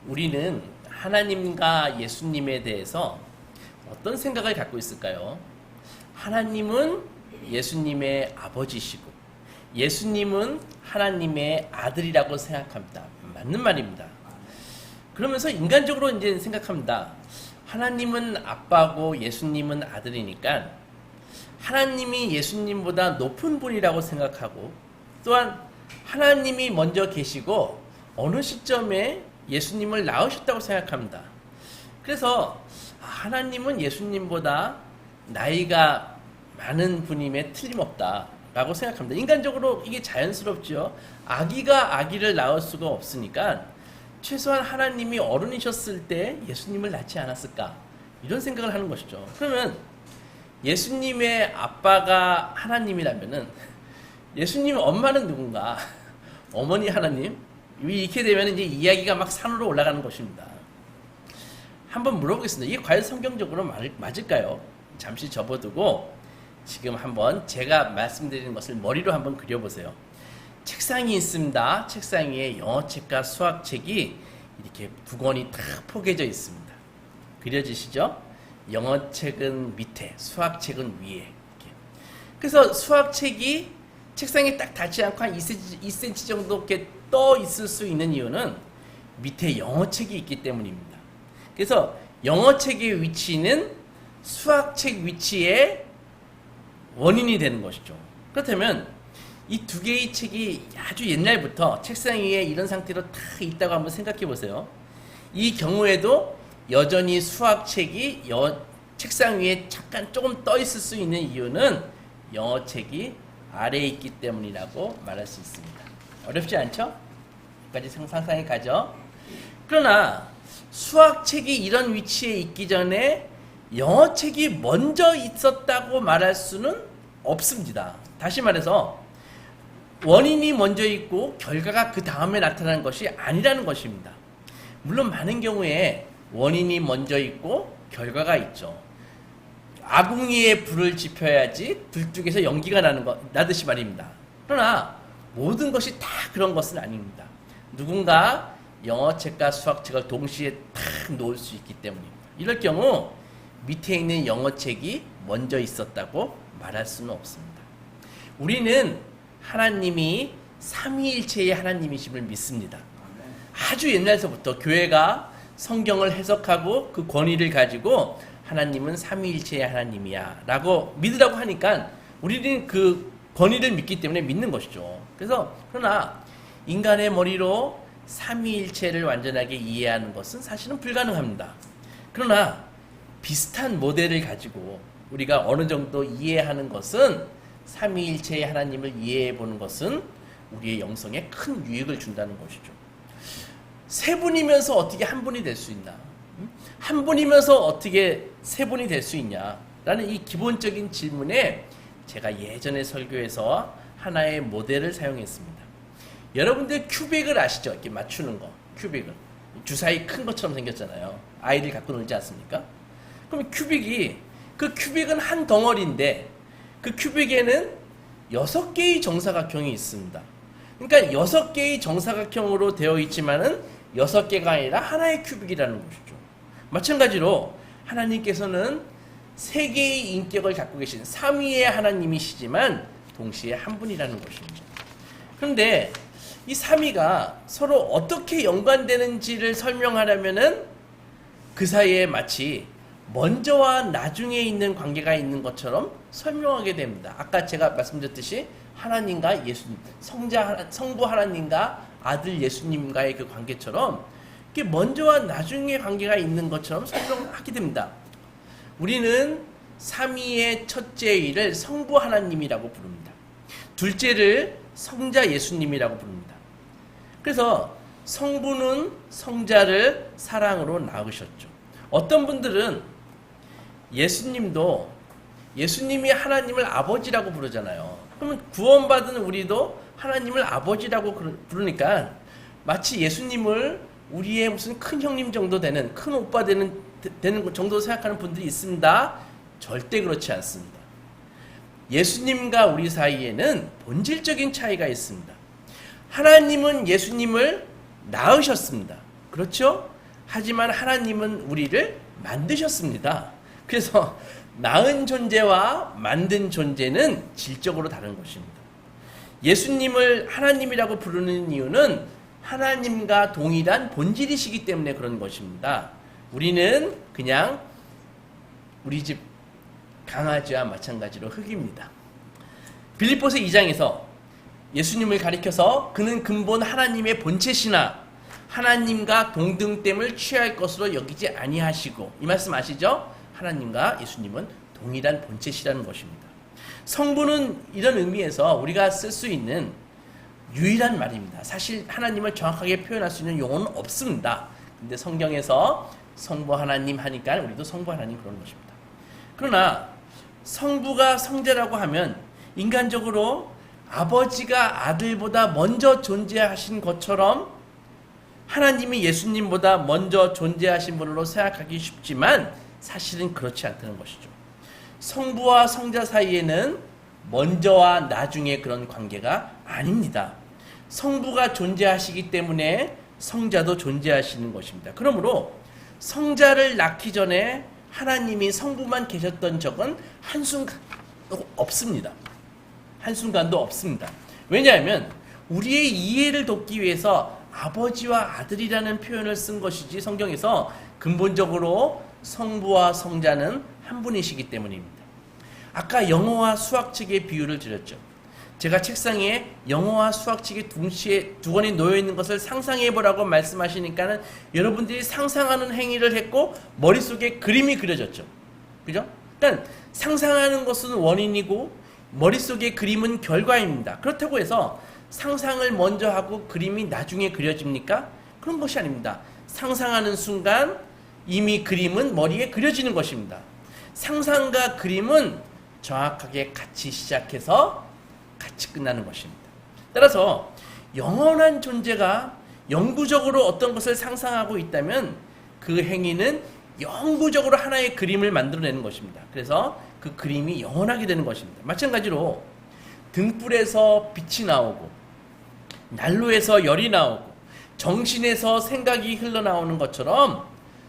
우리는 하나님과 예수님에 대해서 어떤 생각을 갖고 있을까요? 하나님은 예수님의 아버지시고 예수님은 하나님의 아들이라고 생각합니다. 맞는 말입니다. 그러면서 인간적으로 이제 생각합니다. 하나님은 아빠고 예수님은 아들이니까 하나님이 예수님보다 높은 분이라고 생각하고 또한 하나님이 먼저 계시고 어느 시점에 예수님을 낳으셨다고 생각합니다. 그래서 하나님은 예수님보다 나이가 많은 분임에 틀림없다라고 생각합니다. 인간적으로 이게 자연스럽죠. 아기가 아기를 낳을 수가 없으니까 최소한 하나님이 어른이셨을 때 예수님을 낳지 않았을까 이런 생각을 하는 것이죠. 그러면 예수님의 아빠가 하나님이라면은 예수님 엄마는 누군가? 어머니 하나님? 이렇게 되면 이제 이야기가 막 산으로 올라가는 것입니다. 한번 물어보겠습니다. 이게 과연 성경적으로 맞을까요? 잠시 접어두고 지금 한번 제가 말씀드리는 것을 머리로 한번 그려보세요. 책상이 있습니다. 책상 위에 영어책과 수학책이 이렇게 두 권이 딱 포개져 있습니다. 그려지시죠? 영어책은 밑에, 수학책은 위에. 이렇게. 그래서 수학책이 책상에 딱 닿지 않고 한 2cm 정도 이렇게 떠 있을 수 있는 이유는 밑에 영어책이 있기 때문입니다. 그래서 영어책의 위치는 수학책 위치의 원인이 되는 것이죠. 그렇다면 이 두 개의 책이 아주 옛날부터 책상 위에 이런 상태로 다 있다고 한번 생각해 보세요. 이 경우에도 여전히 수학책이 책상 위에 잠깐 조금 떠 있을 수 있는 이유는 영어책이 아래에 있기 때문이라고 말할 수 있습니다. 어렵지 않죠? 여기까지 상상이 가죠? 그러나 수학책이 이런 위치에 있기 전에 영어책이 먼저 있었다고 말할 수는 없습니다. 다시 말해서 원인이 먼저 있고 결과가 그 다음에 나타나는 것이 아니라는 것입니다. 물론 많은 경우에 원인이 먼저 있고 결과가 있죠. 아궁이에 불을 지펴야지 들뚝에서 연기가 나듯이 말입니다. 그러나 모든 것이 다 그런 것은 아닙니다. 누군가 영어책과 수학책을 동시에 탁 놓을 수 있기 때문입니다. 이럴 경우 밑에 있는 영어책이 먼저 있었다고 말할 수는 없습니다. 우리는 하나님이 삼위일체의 하나님이심을 믿습니다. 아주 옛날서부터 교회가 성경을 해석하고 그 권위를 가지고 하나님은 삼위일체의 하나님이야 라고 믿으라고 하니까 우리는 그 권위를 믿기 때문에 믿는 것이죠. 그러나 인간의 머리로 삼위일체를 완전하게 이해하는 것은 사실은 불가능합니다. 그러나 비슷한 모델을 가지고 우리가 어느 정도 이해하는 것은 삼위일체의 하나님을 이해해 보는 것은 우리의 영성에 큰 유익을 준다는 것이죠. 세 분이면서 어떻게 한 분이 될 수 있나? 한 분이면서 어떻게 세 분이 될 수 있냐? 라는 이 기본적인 질문에 제가 예전에 설교에서 하나의 모델을 사용했습니다. 여러분들 큐빅을 아시죠? 이렇게 맞추는 거. 큐빅을. 주사위 큰 것처럼 생겼잖아요. 아이들 갖고 놀지 않습니까? 그럼 그 큐빅은 한 덩어리인데 그 큐빅에는 6개의 정사각형이 있습니다. 그러니까 6개의 정사각형으로 되어 있지만은 6개가 아니라 하나의 큐빅이라는 것이죠. 마찬가지로 하나님께서는 3개의 인격을 갖고 계신 삼위의 하나님이시지만 동시에 한 분이라는 것입니다. 그런데 이 삼위가 서로 어떻게 연관되는지를 설명하려면은 그 사이에 마치 먼저와 나중에 있는 관계가 있는 것처럼 설명하게 됩니다. 아까 제가 말씀드렸듯이 하나님과 예수님, 성부 하나님과 아들 예수님과의 그 관계처럼 이게 먼저와 나중에 관계가 있는 것처럼 설명하게 됩니다. 우리는 삼위의 첫째이를 성부 하나님이라고 부릅니다. 둘째를 성자 예수님이라고 부릅니다. 그래서 성부는 성자를 사랑으로 낳으셨죠. 어떤 분들은 예수님이 하나님을 아버지라고 부르잖아요. 그러면 구원받은 우리도 하나님을 아버지라고 부르니까 마치 예수님을 우리의 무슨 큰 형님 정도 되는, 큰 오빠 되는 정도 생각하는 분들이 있습니다. 절대 그렇지 않습니다. 예수님과 우리 사이에는 본질적인 차이가 있습니다. 하나님은 예수님을 낳으셨습니다. 그렇죠? 하지만 하나님은 우리를 만드셨습니다. 그래서 낳은 존재와 만든 존재는 질적으로 다른 것입니다. 예수님을 하나님이라고 부르는 이유는 하나님과 동일한 본질이시기 때문에 그런 것입니다. 우리는 그냥 우리 집 강아지와 마찬가지로 흙입니다. 빌립보서 2장에서 예수님을 가리켜서 그는 근본 하나님의 본체시나 하나님과 동등됨을 취할 것으로 여기지 아니하시고, 이 말씀 아시죠? 하나님과 예수님은 동일한 본체시라는 것입니다. 성부는 이런 의미에서 우리가 쓸 수 있는 유일한 말입니다. 사실 하나님을 정확하게 표현할 수 있는 용어는 없습니다. 근데 성경에서 성부 하나님 하니까 우리도 성부 하나님 그런 것입니다. 그러나 성부가 성자라고 하면 인간적으로 아버지가 아들보다 먼저 존재하신 것처럼 하나님이 예수님보다 먼저 존재하신 분으로 생각하기 쉽지만 사실은 그렇지 않다는 것이죠. 성부와 성자 사이에는 먼저와 나중에 그런 관계가 아닙니다. 성부가 존재하시기 때문에 성자도 존재하시는 것입니다. 그러므로 성자를 낳기 전에 하나님이 성부만 계셨던 적은 한순간도 없습니다. 한순간도 없습니다. 왜냐하면 우리의 이해를 돕기 위해서 아버지와 아들이라는 표현을 쓴 것이지 성경에서 근본적으로 성부와 성자는 한 분이시기 때문입니다. 아까 영어와 수학책의 비유를 드렸죠. 제가 책상에 영어와 수학책이 동시에 두 권이 놓여 있는 것을 상상해보라고 말씀하시니까는 여러분들이 상상하는 행위를 했고 머릿속에 그림이 그려졌죠. 그죠? 그러니까 상상하는 것은 원인이고 머릿속의 그림은 결과입니다. 그렇다고 해서 상상을 먼저 하고 그림이 나중에 그려집니까? 그런 것이 아닙니다. 상상하는 순간 이미 그림은 머리에 그려지는 것입니다. 상상과 그림은 정확하게 같이 시작해서 같이 끝나는 것입니다. 따라서 영원한 존재가 영구적으로 어떤 것을 상상하고 있다면 그 행위는 영구적으로 하나의 그림을 만들어내는 것입니다. 그래서 그 그림이 영원하게 되는 것입니다. 마찬가지로 등불에서 빛이 나오고 난로에서 열이 나오고 정신에서 생각이 흘러나오는 것처럼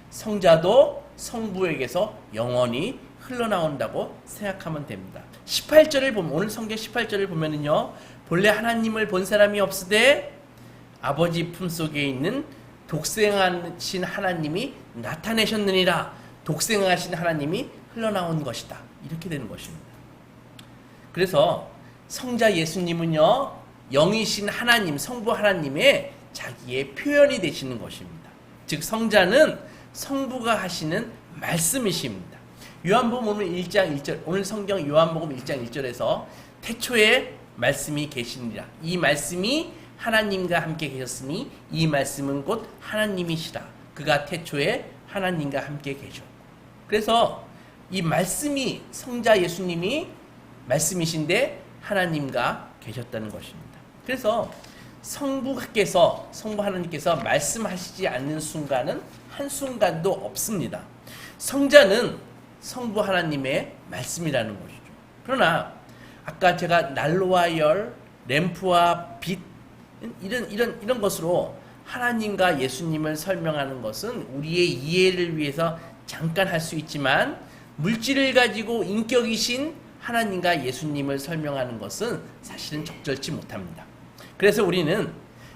성자도 성부에게서 영원히 흘러나온다고 생각하면 됩니다. 18절을 보면, 오늘 성경 18절을 보면은요, 본래 하나님을 본 사람이 없으되 아버지 품속에 있는 독생하신 하나님이 나타내셨느니라. 독생하신 하나님이 흘러나온 것이다. 이렇게 되는 것입니다. 그래서 성자 예수님은요, 영이신 하나님, 성부 하나님의 자기의 표현이 되시는 것입니다. 즉 성자는 성부가 하시는 말씀이십니다. 요한복음 1장 1절, 오늘 성경 요한복음 1장 1절에서 태초에 말씀이 계시니라. 이 말씀이 하나님과 함께 계셨으니 이 말씀은 곧 하나님이시라. 그가 태초에 하나님과 함께 계셨고. 그래서 이 말씀이 성자 예수님이 말씀이신데 하나님과 계셨다는 것입니다. 그래서 성부 하나님께서 말씀하시지 않는 순간은 한순간도 없습니다. 성자는 성부 하나님의 말씀이라는 것이죠. 그러나 아까 제가 난로와 열, 램프와 빛 이런 것으로 하나님과 예수님을 설명하는 것은 우리의 이해를 위해서 잠깐 할 수 있지만 물질을 가지고 인격이신 하나님과 예수님을 설명하는 것은 사실은 적절치 못합니다. 그래서 우리는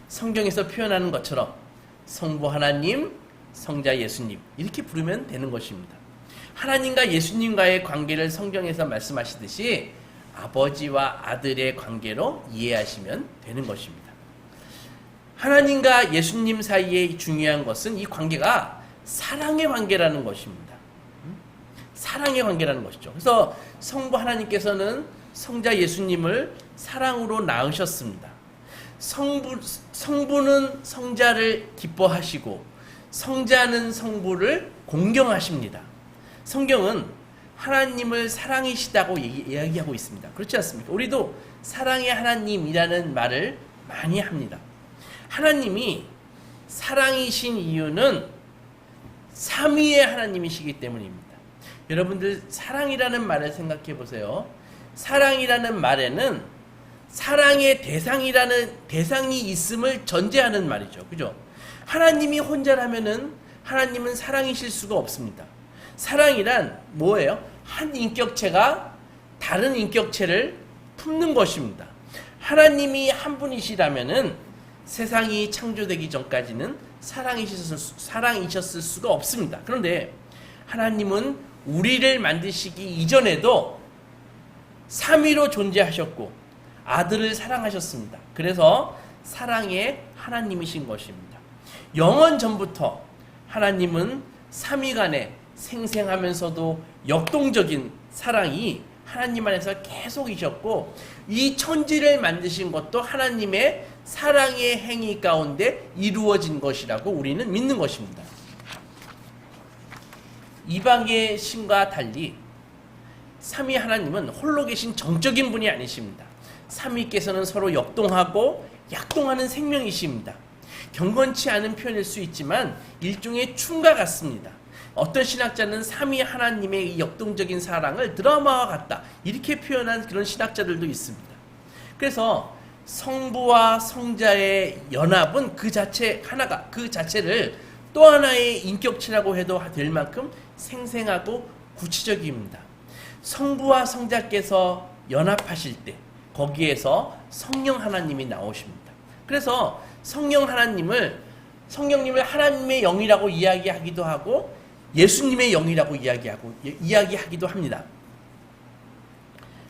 성경에서 표현하는 것처럼 성부 하나님, 성자 예수님 이렇게 부르면 되는 것입니다. 하나님과 예수님과의 관계를 성경에서 말씀하시듯이 아버지와 아들의 관계로 이해하시면 되는 것입니다. 하나님과 예수님 사이에 중요한 것은 이 관계가 사랑의 관계라는 것입니다. 사랑의 관계라는 것이죠. 그래서 성부 하나님께서는 성자 예수님을 사랑으로 낳으셨습니다. 성부는 성자를 기뻐하시고 성자는 성부를 공경하십니다. 성경은 하나님을 사랑이시다고 이야기하고 있습니다. 그렇지 않습니까? 우리도 사랑의 하나님이라는 말을 많이 합니다. 하나님이 사랑이신 이유는 삼위의 하나님이시기 때문입니다. 여러분들 사랑이라는 말을 생각해 보세요. 사랑이라는 말에는 사랑의 대상이 있음을 전제하는 말이죠. 그죠? 하나님이 혼자라면은 하나님은 사랑이실 수가 없습니다. 사랑이란 뭐예요? 한 인격체가 다른 인격체를 품는 것입니다. 하나님이 한 분이시라면은 세상이 창조되기 전까지는 사랑이셨을 수가 없습니다. 그런데 하나님은 우리를 만드시기 이전에도 삼위로 존재하셨고 아들을 사랑하셨습니다. 그래서 사랑의 하나님이신 것입니다. 영원 전부터 하나님은 삼위간에 생생하면서도 역동적인 사랑이 하나님 안에서 계속 있었고 이 천지를 만드신 것도 하나님의 사랑의 행위 가운데 이루어진 것이라고 우리는 믿는 것입니다. 이방의 신과 달리 삼위 하나님은 홀로 계신 정적인 분이 아니십니다. 삼위께서는 서로 역동하고 약동하는 생명이십니다. 경건치 않은 표현일 수 있지만 일종의 춤과 같습니다. 어떤 신학자는 삼위 하나님의 이 역동적인 사랑을 드라마와 같다 이렇게 표현한 그런 신학자들도 있습니다. 그래서 성부와 성자의 연합은 그 자체를 또 하나의 인격체라고 해도 될 만큼 생생하고 구체적입니다. 성부와 성자께서 연합하실 때 거기에서 성령 하나님이 나오십니다. 그래서 성령님을 하나님의 영이라고 이야기하기도 하고 예수님의 영이라고 이야기하기도 합니다.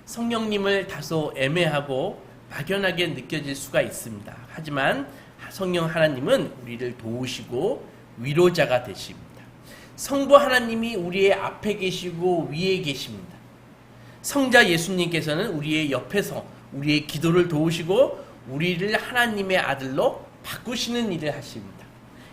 성령님을 다소 애매하고 막연하게 느껴질 수가 있습니다. 하지만 성령 하나님은 우리를 도우시고 위로자가 되십니다. 성부 하나님이 우리의 앞에 계시고 위에 계십니다. 성자 예수님께서는 우리의 옆에서 우리의 기도를 도우시고 우리를 하나님의 아들로 바꾸시는 일을 하십니다.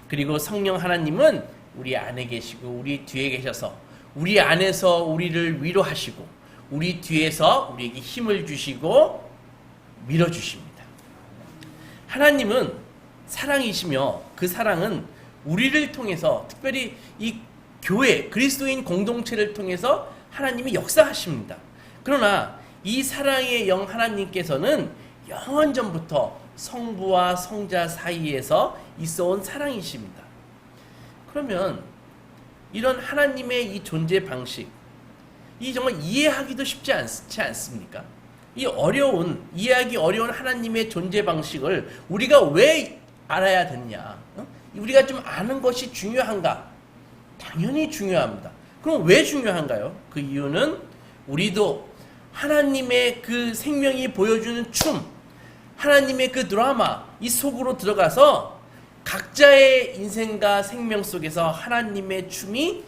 그리고 성령 하나님은 우리 안에 계시고 우리 뒤에 계셔서 우리 안에서 우리를 위로하시고 우리 뒤에서 우리에게 힘을 주시고 밀어주십니다. 하나님은 사랑이시며 그 사랑은 우리를 통해서 특별히 이 교회 그리스도인 공동체를 통해서 하나님이 역사하십니다. 그러나 이 사랑의 영 하나님께서는 영원 전부터 성부와 성자 사이에서 있어온 사랑이십니다. 그러면 이런 하나님의 이 존재 방식, 이 정말 이해하기도 쉽지 않지 않습니까? 이해하기 어려운 하나님의 존재 방식을 우리가 왜 알아야 되느냐? 우리가 좀 아는 것이 중요한가? 당연히 중요합니다. 그럼 왜 중요한가요? 그 이유는 우리도 하나님의 그 생명이 보여주는 춤, 하나님의 그 드라마, 이 속으로 들어가서 각자의 인생과 생명 속에서 하나님의 춤이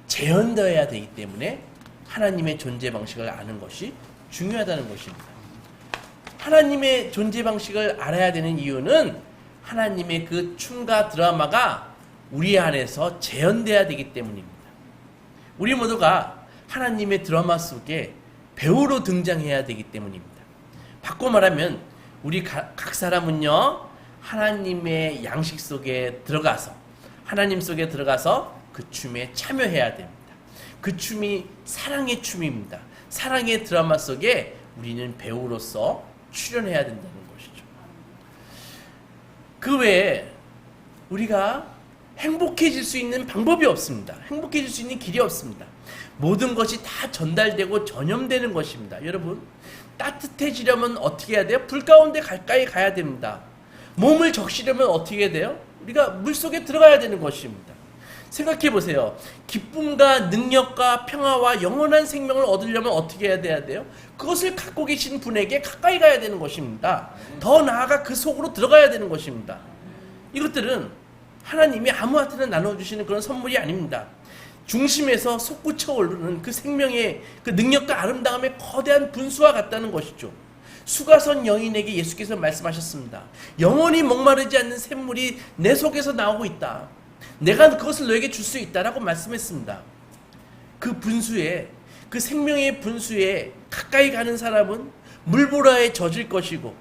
재현되어야 되기 때문에 하나님의 존재 방식을 아는 것이 중요하다는 것입니다. 하나님의 존재 방식을 알아야 되는 이유는 하나님의 그 춤과 드라마가 우리 안에서 재현되어야 되기 때문입니다. 우리 모두가 하나님의 드라마 속에 배우로 등장해야 되기 때문입니다. 바꿔 말하면 우리 각 사람은요 하나님의 양식 속에 들어가서 하나님 속에 들어가서 그 춤에 참여해야 됩니다. 그 춤이 사랑의 춤입니다. 사랑의 드라마 속에 우리는 배우로서 출연해야 된다는 것이죠. 그 외에 우리가 행복해질 수 있는 방법이 없습니다. 행복해질 수 있는 길이 없습니다. 모든 것이 다 전달되고 전염되는 것입니다. 여러분, 따뜻해지려면 어떻게 해야 돼요? 불 가운데 가까이 가야 됩니다. 몸을 적시려면 어떻게 해야 돼요? 우리가 물속에 들어가야 되는 것입니다. 생각해 보세요. 기쁨과 능력과 평화와 영원한 생명을 얻으려면 어떻게 해야 돼요? 그것을 갖고 계신 분에게 가까이 가야 되는 것입니다. 더 나아가 그 속으로 들어가야 되는 것입니다. 이것들은 하나님이 아무한테나 나눠주시는 그런 선물이 아닙니다. 중심에서 솟구쳐 오르는 그 생명의 그 능력과 아름다움의 거대한 분수와 같다는 것이죠. 수가선 여인에게 예수께서 말씀하셨습니다. 영원히 목마르지 않는 샘물이 내 속에서 나오고 있다. 내가 그것을 너에게 줄 수 있다라고 말씀했습니다. 그 분수에, 그 생명의 분수에 가까이 가는 사람은 물보라에 젖을 것이고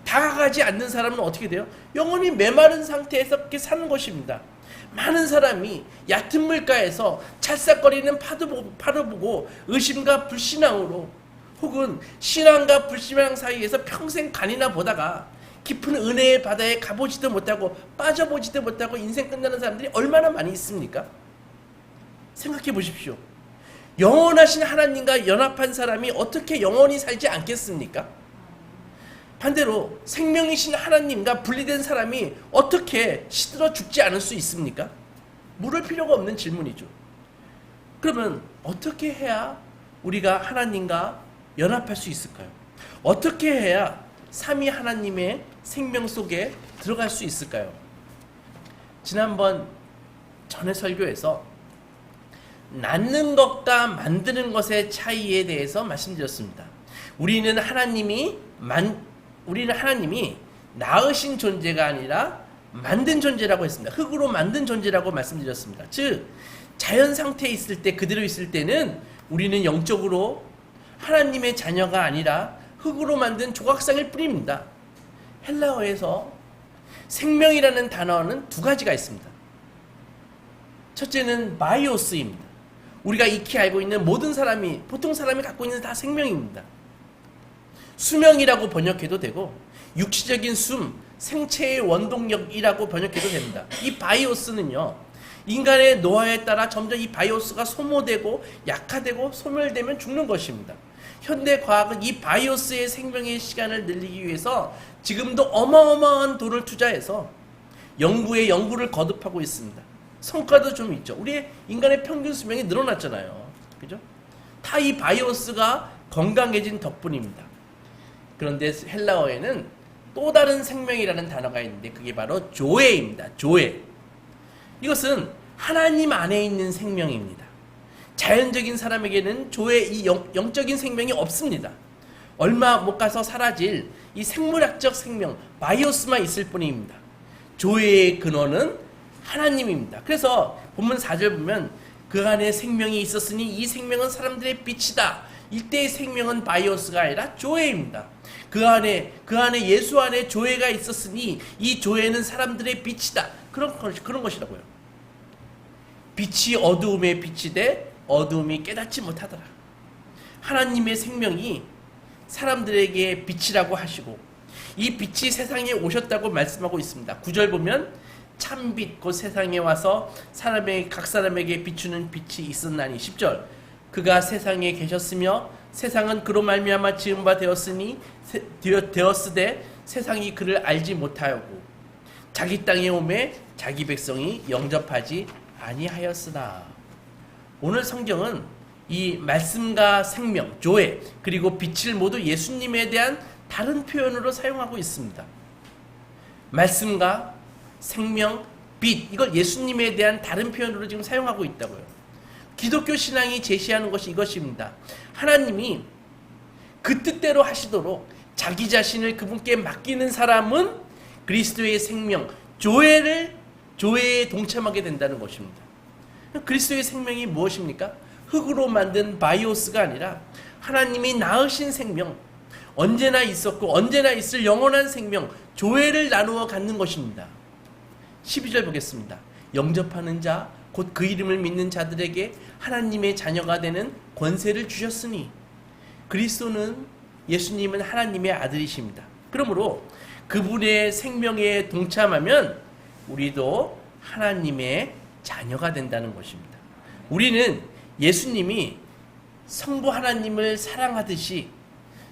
다가가지 않는 사람은 어떻게 돼요? 영원히 메마른 상태에서 그렇게 사는 것입니다. 많은 사람이 얕은 물가에서 찰싹거리는 파도 보고 의심과 불신앙으로 혹은 신앙과 불신앙 사이에서 평생 간이나 보다가 깊은 은혜의 바다에 가보지도 못하고 빠져보지도 못하고 인생 끝나는 사람들이 얼마나 많이 있습니까? 생각해 보십시오. 영원하신 하나님과 연합한 사람이 어떻게 영원히 살지 않겠습니까? 반대로 생명이신 하나님과 분리된 사람이 어떻게 시들어 죽지 않을 수 있습니까? 물을 필요가 없는 질문이죠. 그러면 어떻게 해야 우리가 하나님과 연합할 수 있을까요? 어떻게 해야 삼위 하나님의 생명 속에 들어갈 수 있을까요? 지난번 전에 설교에서 낳는 것과 만드는 것의 차이에 대해서 말씀드렸습니다. 우리는 하나님이 낳으신 존재가 아니라 만든 존재라고 했습니다. 흙으로 만든 존재라고 말씀드렸습니다. 즉 자연 상태에 있을 때, 그대로 있을 때는 우리는 영적으로 하나님의 자녀가 아니라 흙으로 만든 조각상일 뿐입니다. 헬라어에서 생명이라는 단어는 두 가지가 있습니다. 첫째는 바이오스입니다. 우리가 익히 알고 있는 모든 사람이, 보통 사람이 갖고 있는 다 생명입니다. 수명이라고 번역해도 되고 육체적인 숨, 생체의 원동력이라고 번역해도 됩니다. 이 바이오스는요, 인간의 노화에 따라 점점 이 바이오스가 소모되고 약화되고 소멸되면 죽는 것입니다. 현대 과학은 이 바이오스의 생명의 시간을 늘리기 위해서 지금도 어마어마한 돈을 투자해서 연구에 연구를 거듭하고 있습니다. 성과도 좀 있죠. 우리 인간의 평균 수명이 늘어났잖아요. 그죠? 다 이 바이오스가 건강해진 덕분입니다. 그런데 헬라어에는 또 다른 생명이라는 단어가 있는데 그게 바로 조에입니다. 조에. 이것은 하나님 안에 있는 생명입니다. 자연적인 사람에게는 조에 이 영적인 생명이 없습니다. 얼마 못 가서 사라질 이 생물학적 생명, 바이오스만 있을 뿐입니다. 조에의 근원은 하나님입니다. 그래서 본문 4절 보면 그 안에 생명이 있었으니 이 생명은 사람들의 빛이다. 이때의 생명은 바이오스가 아니라 조에입니다. 그 안에 예수 안에 조에가 있었으니 이 조에는 사람들의 빛이다. 그런 것이라고요. 빛이 어두움에 빛이 돼 어두움이 깨닫지 못하더라. 하나님의 생명이 사람들에게 빛이라고 하시고 이 빛이 세상에 오셨다고 말씀하고 있습니다. 9절 보면 참빛 곧 세상에 와서 각 사람에게 비추는 빛이 있었나니 10절 그가 세상에 계셨으며 세상은 그로 말미암아 지은 바 되었으되 세상이 그를 알지 못하였고 자기 땅에 오매 자기 백성이 영접하지 아니하였으나. 오늘 성경은 이 말씀과 생명, 조에 그리고 빛을 모두 예수님에 대한 다른 표현으로 사용하고 있습니다. 말씀과 생명, 빛 이걸 예수님에 대한 다른 표현으로 지금 사용하고 있다고요. 기독교 신앙이 제시하는 것이 이것입니다. 하나님이 그 뜻대로 하시도록 자기 자신을 그분께 맡기는 사람은 그리스도의 생명, 조에에 동참하게 된다는 것입니다. 그리스도의 생명이 무엇입니까? 흙으로 만든 바이오스가 아니라 하나님이 낳으신 생명, 언제나 있었고 언제나 있을 영원한 생명, 조에를 나누어 갖는 것입니다. 12절 보겠습니다. 영접하는 자, 곧 그 이름을 믿는 자들에게 하나님의 자녀가 되는 권세를 주셨으니. 그리스도는, 예수님은 하나님의 아들이십니다. 그러므로 그분의 생명에 동참하면 우리도 하나님의 자녀가 된다는 것입니다. 우리는 예수님이 성부 하나님을 사랑하듯이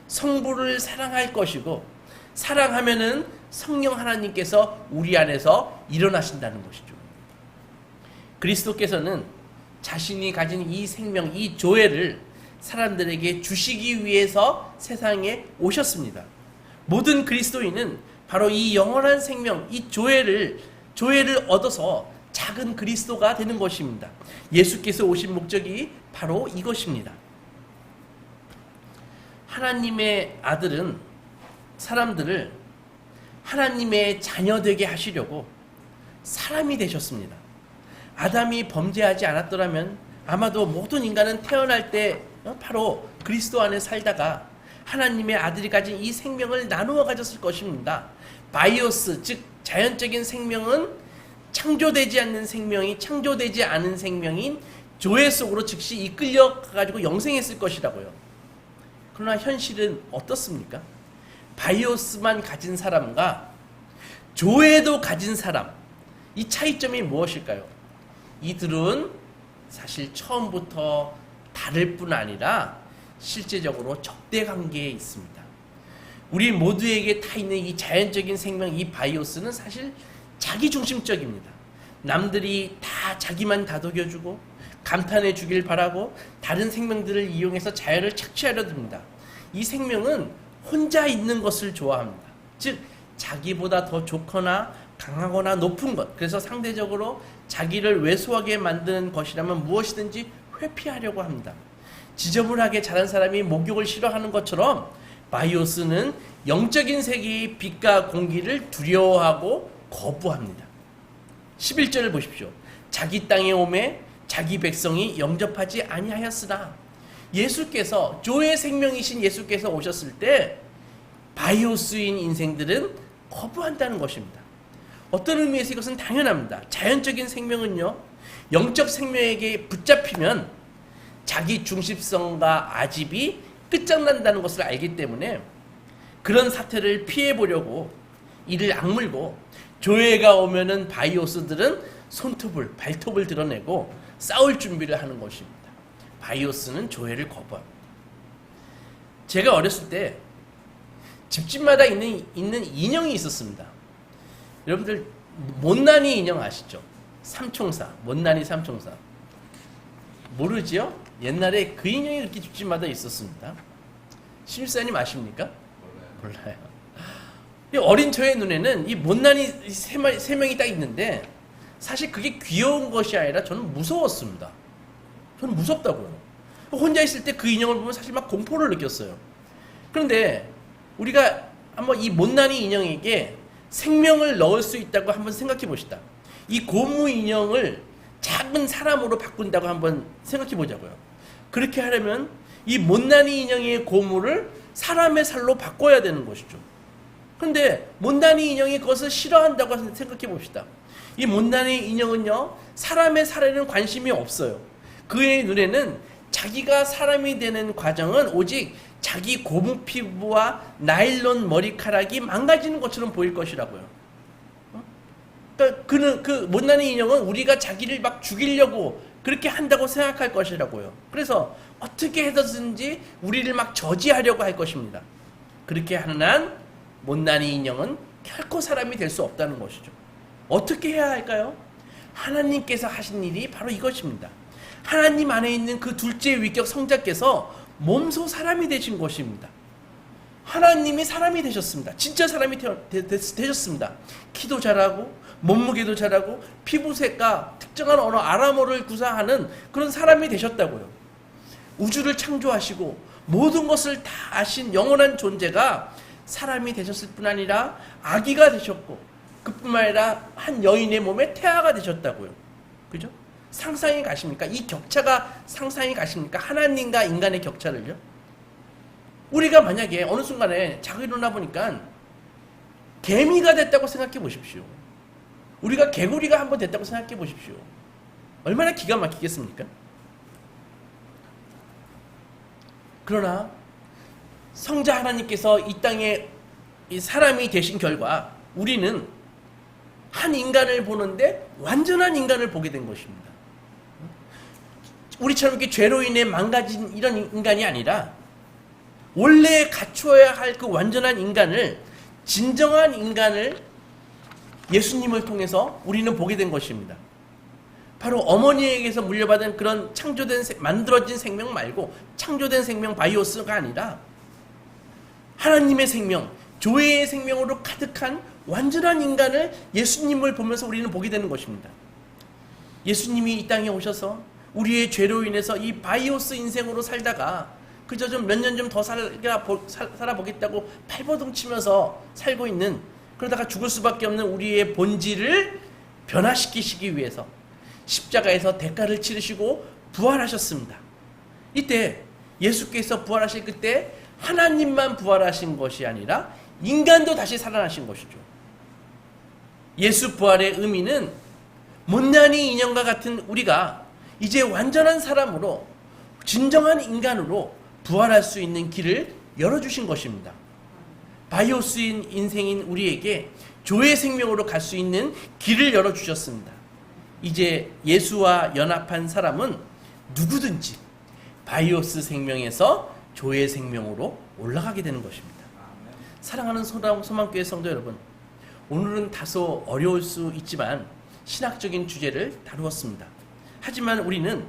성부를 사랑할 것이고, 사랑하면은 성령 하나님께서 우리 안에서 일어나신다는 것이죠. 그리스도께서는 자신이 가진 이 생명, 이 조회를 사람들에게 주시기 위해서 세상에 오셨습니다. 모든 그리스도인은 바로 이 영원한 생명, 이 조회를 얻어서 작은 그리스도가 되는 것입니다. 예수께서 오신 목적이 바로 이것입니다. 하나님의 아들은 사람들을 하나님의 자녀 되게 하시려고 사람이 되셨습니다. 아담이 범죄하지 않았더라면 아마도 모든 인간은 태어날 때 바로 그리스도 안에 살다가 하나님의 아들이 가진 이 생명을 나누어 가졌을 것입니다. 바이오스, 즉 자연적인 생명은 창조되지 않는 생명이 창조되지 않은 생명인 조회 속으로 즉시 이끌려 가지고 영생했을 것이라고요. 그러나 현실은 어떻습니까? 바이오스만 가진 사람과 조회도 가진 사람, 이 차이점이 무엇일까요? 이들은 사실 처음부터 다를 뿐 아니라 실제적으로 적대 관계에 있습니다. 우리 모두에게 다 있는 이 자연적인 생명, 이 바이오스는 사실 자기중심적입니다. 남들이 다 자기만 다독여주고 감탄해 주길 바라고 다른 생명들을 이용해서 자유를 착취하려 듭니다. 이 생명은 혼자 있는 것을 좋아합니다. 즉 자기보다 더 좋거나 강하거나 높은 것, 그래서 상대적으로 자기를 왜소하게 만드는 것이라면 무엇이든지 회피하려고 합니다. 지저분하게 자란 사람이 목욕을 싫어하는 것처럼 바이오스는 영적인 세계의 빛과 공기를 두려워하고 거부합니다. 11절을 보십시오. 자기 땅에 오매 자기 백성이 영접하지 아니하였으나, 예수께서, 조의 생명이신 예수께서 오셨을 때 바이오스인 인생들은 거부한다는 것입니다. 어떤 의미에서 이것은 당연합니다. 자연적인 생명은요, 영적 생명에게 붙잡히면 자기 중심성과 아집이 끝장난다는 것을 알기 때문에 그런 사태를 피해보려고 이를 악물고, 조회가 오면은 바이오스들은 손톱을, 발톱을 드러내고 싸울 준비를 하는 것입니다. 바이오스는 조회를 거부합니다. 제가 어렸을 때 집집마다 있는 인형이 있었습니다. 여러분들 못난이 인형 아시죠? 삼총사, 못난이 삼총사. 모르지요? 옛날에 그 인형이 그렇게 집집마다 있었습니다. 신입사님 아십니까? 몰라요. 어린 저의 눈에는 이 못난이 세 명이 딱 있는데 사실 그게 귀여운 것이 아니라 저는 무서웠습니다. 저는 무섭다고요. 혼자 있을 때 그 인형을 보면 사실 막 공포를 느꼈어요. 그런데 우리가 한번 이 못난이 인형에게 생명을 넣을 수 있다고 한번 생각해 보시다. 이 고무 인형을 작은 사람으로 바꾼다고 한번 생각해 보자고요. 그렇게 하려면 이 못난이 인형의 고무를 사람의 살로 바꿔야 되는 것이죠. 그런데 못난이 인형이 그것을 싫어한다고 생각해 봅시다. 이 못난이 인형은요, 사람의 살에는 관심이 없어요. 그의 눈에는 자기가 사람이 되는 과정은 오직 자기 고무 피부와 나일론 머리카락이 망가지는 것처럼 보일 것이라고요. 그러니까 그 못난이 인형은 우리가 자기를 막 죽이려고 그렇게 한다고 생각할 것이라고요. 그래서 어떻게 해서든지 우리를 막 저지하려고 할 것입니다. 그렇게 하는 한 못난이 인형은 결코 사람이 될 수 없다는 것이죠. 어떻게 해야 할까요? 하나님께서 하신 일이 바로 이것입니다. 하나님 안에 있는 그 둘째 위격 성자께서 몸소 사람이 되신 것입니다. 하나님이 사람이 되셨습니다. 진짜 사람이 되셨습니다. 키도 잘하고 몸무게도 잘하고 피부색과 특정한 언어 아람어를 구사하는 그런 사람이 되셨다고요. 우주를 창조하시고 모든 것을 다 아신 영원한 존재가 사람이 되셨을 뿐 아니라 아기가 되셨고, 그뿐만 아니라 한 여인의 몸에 태아가 되셨다고요. 그죠? 상상이 가십니까? 이 격차가 상상이 가십니까? 하나님과 인간의 격차를요. 우리가 만약에 어느 순간에 자고 일어나 보니까 개미가 됐다고 생각해 보십시오. 우리가 개구리가 한번 됐다고 생각해 보십시오. 얼마나 기가 막히겠습니까? 그러나 성자 하나님께서 이 땅에 이 사람이 되신 결과 우리는 한 인간을 보는데 완전한 인간을 보게 된 것입니다. 우리처럼 이렇게 죄로 인해 망가진 이런 인간이 아니라 원래 갖추어야 할 그 완전한 인간을, 진정한 인간을 예수님을 통해서 우리는 보게 된 것입니다. 바로 어머니에게서 물려받은 그런 만들어진 생명 말고 창조된 생명 바이오스가 아니라 하나님의 생명, 조회의 생명으로 가득한 완전한 인간을 예수님을 보면서 우리는 보게 되는 것입니다. 예수님이 이 땅에 오셔서 우리의 죄로 인해서 이 바이오스 인생으로 살다가 그저 좀 몇 년 좀 더 살아보겠다고 발버둥 치면서 살고 있는, 그러다가 죽을 수밖에 없는 우리의 본질을 변화시키시기 위해서 십자가에서 대가를 치르시고 부활하셨습니다. 이때 예수께서 부활하실 그때 하나님만 부활하신 것이 아니라 인간도 다시 살아나신 것이죠. 예수 부활의 의미는 못난이 인형과 같은 우리가 이제 완전한 사람으로, 진정한 인간으로 부활할 수 있는 길을 열어주신 것입니다. 바이오스인 인생인 우리에게 조의 생명으로 갈 수 있는 길을 열어주셨습니다. 이제 예수와 연합한 사람은 누구든지 바이오스 생명에서 조의 생명으로 올라가게 되는 것입니다. 사랑하는 소망교회 성도 여러분, 오늘은 다소 어려울 수 있지만 신학적인 주제를 다루었습니다. 하지만 우리는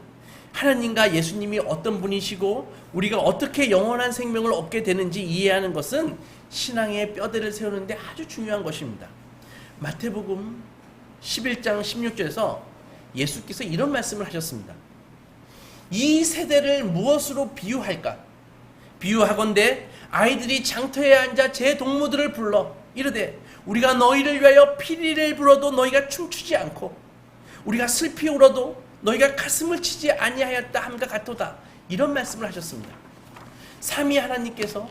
하나님과 예수님이 어떤 분이시고 우리가 어떻게 영원한 생명을 얻게 되는지 이해하는 것은 신앙의 뼈대를 세우는데 아주 중요한 것입니다. 마태복음 11장 16절에서 예수께서 이런 말씀을 하셨습니다. 이 세대를 무엇으로 비유할까? 비유하건대 아이들이 장터에 앉아 제 동무들을 불러 이르되 우리가 너희를 위하여 피리를 불어도 너희가 춤추지 않고 우리가 슬피 울어도 너희가 가슴을 치지 아니하였다 함과 같도다. 이런 말씀을 하셨습니다. 삼위 하나님께서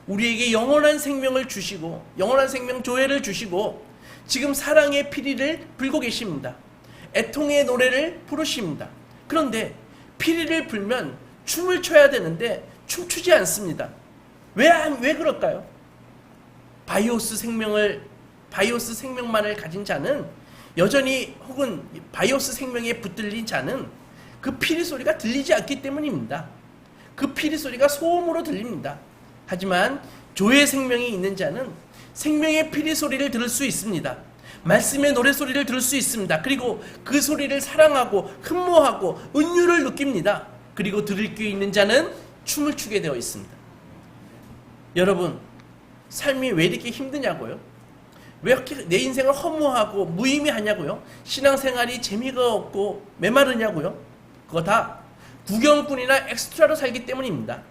우리에게 영원한 생명을 주시고 영원한 생명 조회를 주시고 지금 사랑의 피리를 불고 계십니다. 애통의 노래를 부르십니다. 그런데 피리를 불면 춤을 춰야 되는데 춤추지 않습니다. 왜 그럴까요? 바이오스 생명만을 가진 자는 여전히 혹은 바이오스 생명에 붙들린 자는 그 피리 소리가 들리지 않기 때문입니다. 그 피리 소리가 소음으로 들립니다. 하지만 조의 생명이 있는 자는 생명의 피리 소리를 들을 수 있습니다. 말씀의 노래 소리를 들을 수 있습니다. 그리고 그 소리를 사랑하고 흠모하고 은유를 느낍니다. 그리고 들을 귀 있는 자는 춤을 추게 되어 있습니다. 여러분, 삶이 왜 이렇게 힘드냐고요? 왜 이렇게 내 인생을 허무하고 무의미하냐고요? 신앙생활이 재미가 없고 메마르냐고요? 그거 다 구경꾼이나 엑스트라로 살기 때문입니다.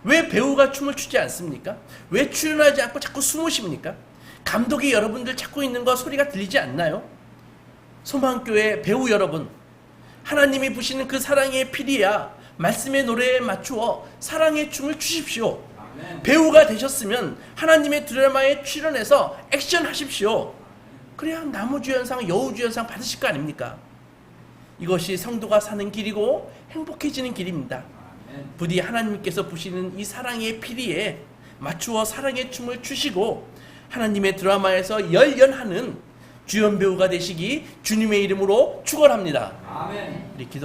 왜 배우가 춤을 추지 않습니까? 왜 출연하지 않고 자꾸 숨으십니까? 감독이 여러분들 찾고 있는 거 소리가 들리지 않나요? 소망교회 배우 여러분, 하나님이 부시는 그 사랑의 피리야 말씀의 노래에 맞추어 사랑의 춤을 추십시오. 배우가 되셨으면 하나님의 드라마에 출연해서 액션 하십시오. 그래야 나무주연상, 여우주연상 받으실 거 아닙니까? 이것이 성도가 사는 길이고 행복해지는 길입니다. 부디 하나님께서 부시는 이 사랑의 피리에 맞추어 사랑의 춤을 추시고 하나님의 드라마에서 열연하는 주연 배우가 되시기 주님의 이름으로 축원합니다. 우리 기도.